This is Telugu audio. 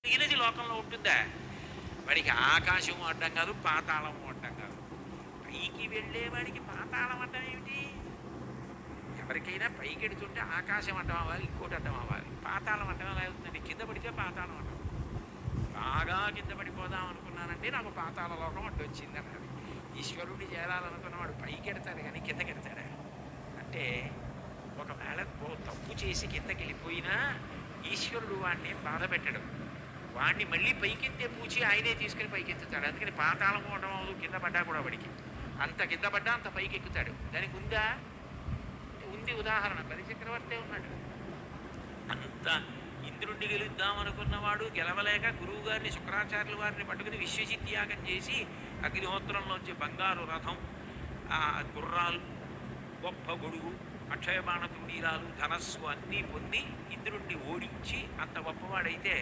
మిగిలినది లోకంలో ఉంటుందా? వాడికి ఆకాశం అడ్డం కాదు, పాతాళం అడ్డం కాదు. పైకి వెళ్ళేవాడికి పాతాళం అడ్డం ఏమిటి? ఎవరికైనా పైకి ఎడుతుంటే ఆకాశం అడ్డం అవ్వాలి, ఇంకోటి అడ్డం అవ్వాలి. పాతాళం అడ్డం ఎలా అవుతుందండి? కింద పడితే పాతాళం అడ్డం. బాగా కింద పడిపోదాం అనుకున్నానంటే నాకు పాతాళ లోకం అడ్డు వచ్చింది అన్నది. ఈశ్వరుడిని చేరాలనుకున్నవాడు పైకి ఎడతాడు కానీ కిందకి ఎడతాడా? అంటే ఒకవేళ తప్పు చేసి కిందకి వెళ్ళిపోయినా ఈశ్వరుడు వాడిని బాధ పెట్టడం, వాడిని మళ్ళీ పైకెత్తే పూచి ఆయనే తీసుకుని పైకెత్తుతాడు. అందుకని పాతాళం పోవడం అవదు, కింద పడ్డా కూడా వాడికి అంత కింద పడ్డా అంత పైకి ఎక్కుతాడు. దానికి ఉందా? ఉంది. ఉదాహరణ బలిచక్రవర్తే ఉన్నాడు. అంత ఇంద్రుణ్ణి గెలుద్దామనుకున్నవాడు గెలవలేక గురువు గారిని, శుక్రాచార్యుల వారిని పట్టుకుని విశ్వజిత్ యాగం చేసి అగ్నిహోత్రంలోంచి బంగారు రథం, గుర్రాలు, గొప్ప గొడుగు, అక్షయబాణ తుండీరాలు, ధనస్సు అన్నీ పొంది ఇంద్రుణ్ణి ఓడించి అంత గొప్పవాడైతే